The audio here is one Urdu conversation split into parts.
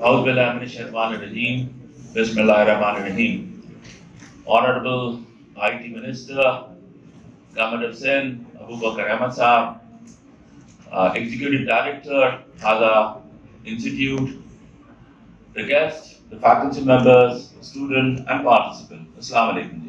A'udhu billahi minash shaitanir rajeem. Bismillahirrahmanirrahim. Honorable IT Minister, Government of Sindh, Abu Bakr Ahmad Saab, Executive Director, Hadha Institute, the guests, the faculty members, students and participants. Assalamu alaikum ji.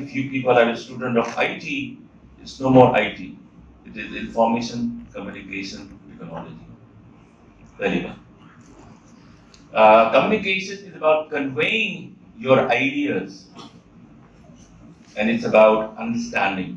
if you people are a student of IT, it's no more IT. It is information, communication, technology. Very well. Communication is about conveying your ideas, and it's about understanding.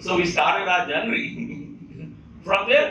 So we started our journey from there.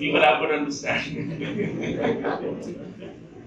People have to understand.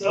So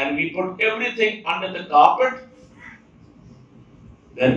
and we put everything under the carpet, then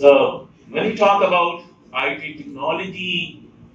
So when we talk about IT technology,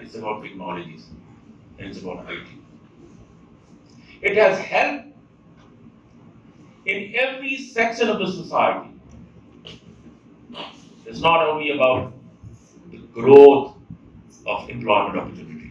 it's about technologies and it's about IT. It has helped in every section of the society. It's not only about the growth of employment opportunity.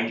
IT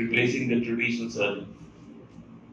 replacing the traditional surgeon.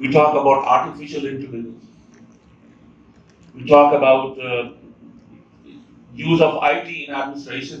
We talk about artificial intelligence. We talk about use of IT in administration.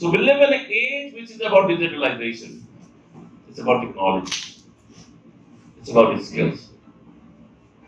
So we live in an age which is about digitalization. It's about technology. It's about skills.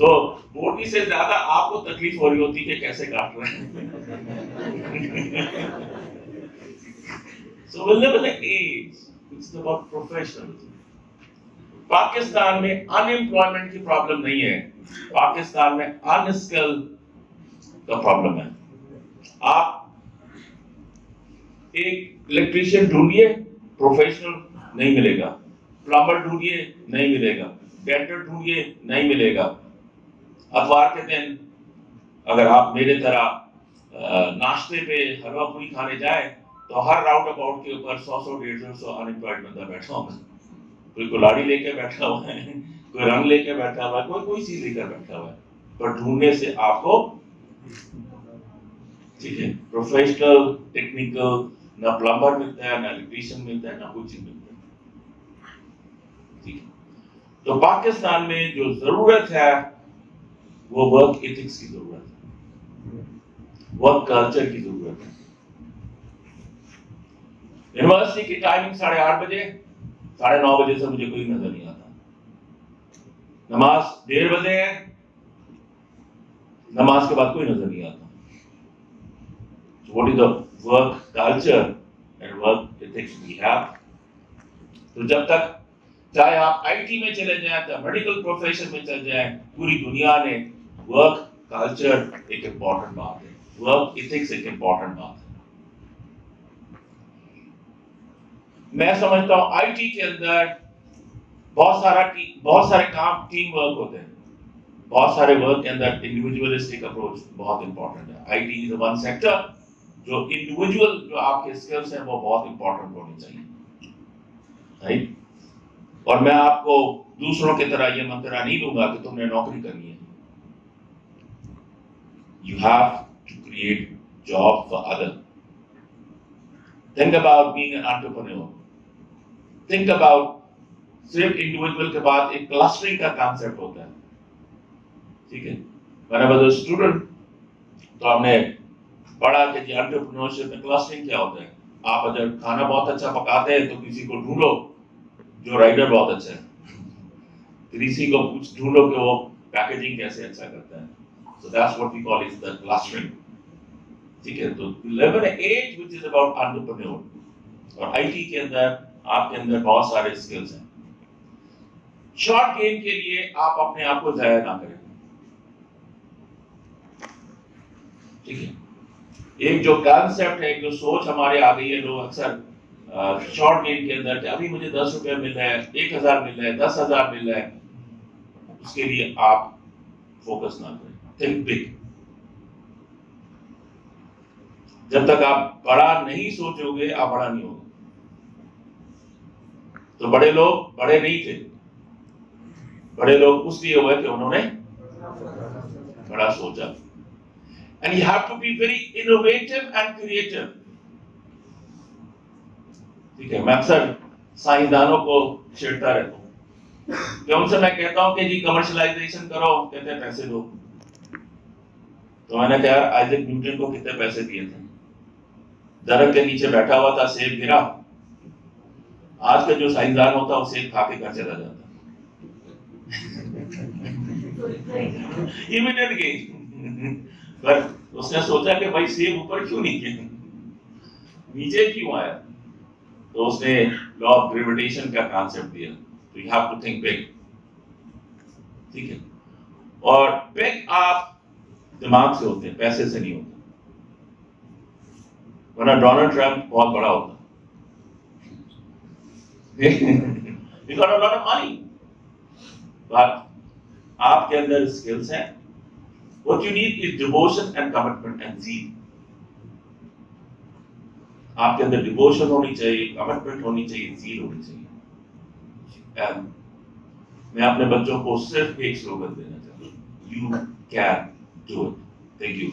تو بوٹی سے زیادہ آپ کو تکلیف ہو رہی ہوتی کہ کیسے کاٹ رہے ہیں. So we'll never age. It's about professionalism. Pakistan میں ان امپلائمنٹ کی پرابلم نہیں ہے, پاکستان میں ان اسکل کا پرابلم ہے. آپ ایک الیکٹریشین ڈھونڈیے, پروفیشنل نہیں ملے گا. پلمبر ڈھونڈیے, نہیں ملے گا. ڈینٹر ڈھونڈیے, نہیں ملے گا. اتوار کے دن اگر آپ میرے طرح ناشتے پہ حلوہ پوری کھانے جائیں تو ہر راؤنڈ اباؤٹ کے اوپر 100-150 ان امپلائڈ بندہ بیٹھا ہوگا. کوئی کلاڑی لے کے بیٹھا ہوا ہے, کوئی رنگ لے کے بیٹھا ہوا ہے, کوئی چیز لے کر بیٹھا ہوا ہے. پر ڈھونڈنے سے آپ کو ٹھیک ہے پروفیشنل ٹیکنیکل نہ پلمبر ملتا ہے, نہ الیکٹریشین ملتا ہے, نہ کوئی چیز ملتا ہے. ٹھیک ہے, تو پاکستان میں جو ضرورت ہے وہ ورک ایتھکس کی ضرورت ہے, ورک کلچر کی ضرورت ہے. یونیورسٹی کی ٹائمنگ 8:30 بجے, 9:30 بجے سے مجھے کوئی نظر نہیں آتا. نماز 1:30 بجے ہے, نماز کے بعد کوئی نظر نہیں آتا. What is the work culture and work ethics we have? تو جب تک چاہے آپ آئی ٹی میں چلے جائیں, چاہے میڈیکل پروفیشن میں چل جائیں, پوری دنیا میں ورک کلچر ایک امپورٹنٹ بات ہے, ورک ایتھکس ایک امپورٹنٹ بات ہے. میں سمجھتا ہوں آئی ٹی کے اندر بہت سارے کام ٹیم ورک ہوتے ہیں, بہت سارے ورک کے اندر انڈیویجولسٹک اپروچ بہت امپورٹنٹ ہے. I T is one sector جو انڈیویجول جو آپ کے اسکلس ہیں وہ بہت امپورٹنٹ ہونے چاہیے, رائٹ. اور میں آپ کو دوسروں کی طرح یہ منترا نہیں دوں گا کہ تم نے نوکری کرنی ہے. You have to create job for others. Think about being an entrepreneur. Think about صرف انڈیویجول کے بعد ایک کلسٹرنگ کا کانسیپٹ ہوتا ہے. ٹھیک ہے, when I was a student تو ہم نے پڑھا کہ جی انٹرپرینورشپ میں کلسٹرنگ کیا ہوتا ہے. آپ اگر کھانا بہت اچھا پکاتے ہیں تو کسی کو ڈھونڈو جو رائڈر بہت اچھا ہے, کسی کو ڈھونڈو کہ وہ پیکیجنگ کیسے اچھا کرتا ہے. So that's what we call is the clustering. ٹھیک ہے, تو live in an age which is about entrepreneur. اور آئی ٹی کے اندر آپ کے اندر بہت سارے اسکلز ہیں. شارٹ گیم کے لیے آپ اپنے آپ کو ضائع نہ کریں. ٹھیک ہے, ایک جو کانسیپٹ ہے, ایک جو سوچ ہمارے آ گئی ہے, لوگ اکثر شارٹ گیم کے اندر کہ ابھی مجھے 10 روپے مل رہا ہے, 1000 مل رہا ہے, 10,000 مل رہا ہے, اس کے لیے آپ فوکس نہ کریں. Think big. جب تک آپ بڑا نہیں سوچو گے آپ بڑا نہیں ہوگے. تو بڑے لوگ بڑے نہیں تھے, بڑے لوگ اس لیے ہوئے کہ انہوں نے بڑا سوچا. And you have to be very innovative and creative. ٹھیک ہے, میں اکثر سائنسدانوں کو چھیڑتا رہتا ہوں کہ ان سے میں کہتا ہوں کہ جی کمرشلائزیشن کرو, کہتے ہیں پیسے دو. تو میں نے کہا آئزیک نیوٹن کو کتنے پیسے دیے تھے, درخت کے نیچے بیٹھا ہوا تھا, سیب گرا. آج کا جو سائنسدان ہوتا ہے وہ سیب کھا کے گھر چلا جاتا. امیڈیٹ گئی, پر اس نے سوچا کہ بھائی سیب اوپر کیوں نہیں گیا, نیچے کیوں آیا. تو اس نے لا آف گریویٹیشن کا کانسیپٹ دیا. تو you have to think big. ٹھیک ہے, اور بگ آپ دماغ سے ہوتے ہیں, پیسے سے نہیں ہوتے. ورنہ ڈونلڈ ٹرمپ بہت بڑا ہوتا. He got a lot of money. But آپ کے اندر اسکلس ہیں. What you need is devotion and commitment and zeal. آپ کے اندر ڈیووشن ہونی چاہیے, کمٹمنٹ ہونی چاہیے, zeal ہونی چاہیے. And میں اپنے بچوں کو صرف ایک سلوگن دینا چاہتا ہوں, You can do it. Thank you.